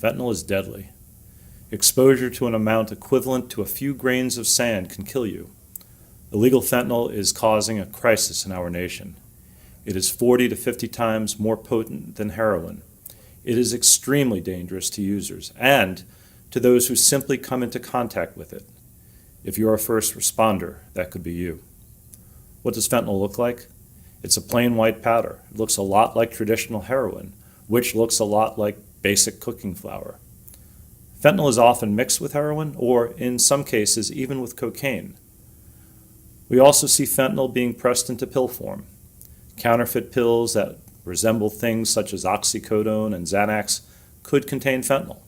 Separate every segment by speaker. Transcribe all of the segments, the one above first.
Speaker 1: Fentanyl is deadly. Exposure to an amount equivalent to a few grains of sand can kill you. Illegal fentanyl is causing a crisis in our nation. It is 40 to 50 times more potent than heroin. It is extremely dangerous to users and to those who simply come into contact with it. If you're a first responder, that could be you. What does fentanyl look like? It's a plain white powder. It looks a lot like traditional heroin, which looks a lot like basic cooking flour. Fentanyl is often mixed with heroin, or in some cases, even with cocaine. We also see fentanyl being pressed into pill form. Counterfeit pills that resemble things such as oxycodone and Xanax could contain fentanyl.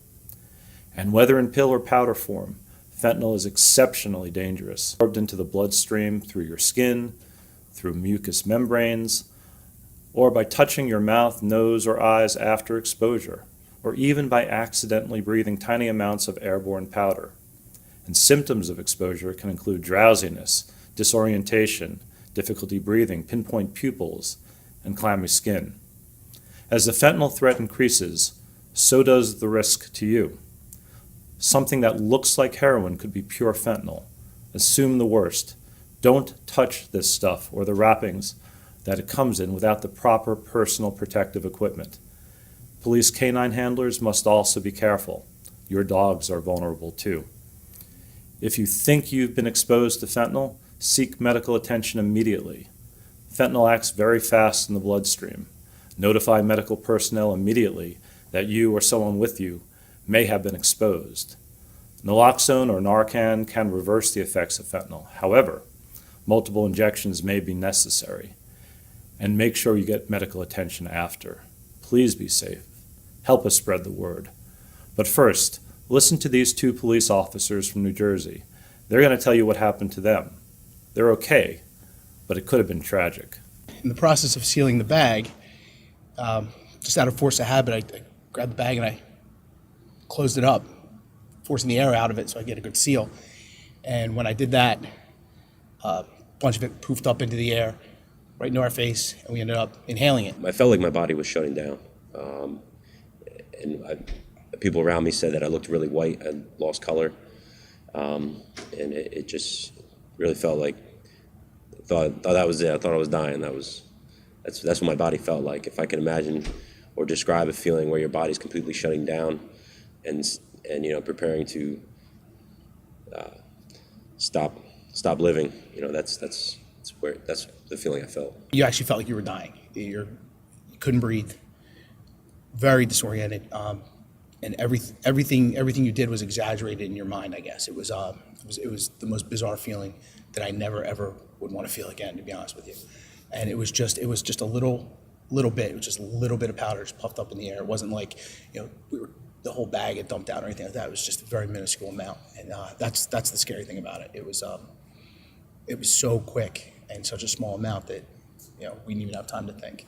Speaker 1: And whether in pill or powder form, fentanyl is exceptionally dangerous. Absorbed into the bloodstream through your skin, through mucous membranes, or by touching your mouth, nose, or eyes after exposure, or even by accidentally breathing tiny amounts of airborne powder. And symptoms of exposure can include drowsiness, disorientation, difficulty breathing, pinpoint pupils, and clammy skin. As the fentanyl threat increases, so does the risk to you. Something that looks like heroin could be pure fentanyl. Assume the worst. Don't touch this stuff or the wrappings that it comes in without the proper personal protective equipment. Police canine handlers must also be careful. Your dogs are vulnerable too. If you think you've been exposed to fentanyl, seek medical attention immediately. Fentanyl acts very fast in the bloodstream. Notify medical personnel immediately that you or someone with you may have been exposed. Naloxone or Narcan can reverse the effects of fentanyl. However, multiple injections may be necessary. And make sure you get medical attention after. Please be safe. Help us spread the word. But first, listen to these two police officers from New Jersey. They're going to tell you what happened to them. They're okay, but it could have been tragic.
Speaker 2: In the process of sealing the bag, just out of force of habit, I grabbed the bag and I closed it up, forcing the air out of it so I get a good seal. And when I did that, a bunch of it poofed up into the air, right into our face, and we ended up inhaling it.
Speaker 3: I felt like my body was shutting down. People around me said that I looked really white, I lost color, and it just really felt like, thought that was it. I thought I was dying. That's what my body felt like. If I can imagine or describe a feeling where your body's completely shutting down and preparing to stop living, that's the feeling I felt.
Speaker 2: You actually felt like you were dying. You couldn't breathe, very disoriented, and everything you did was exaggerated in your mind. I guess it was the most bizarre feeling that I never ever would want to feel again, to be honest with you. And it was just a little bit. It was just a little bit of powder just puffed up in the air. It wasn't like the whole bag had dumped out or anything like that. It was just a very minuscule amount, and that's the scary thing about it. It was so quick and such a small amount that we didn't even have time to think.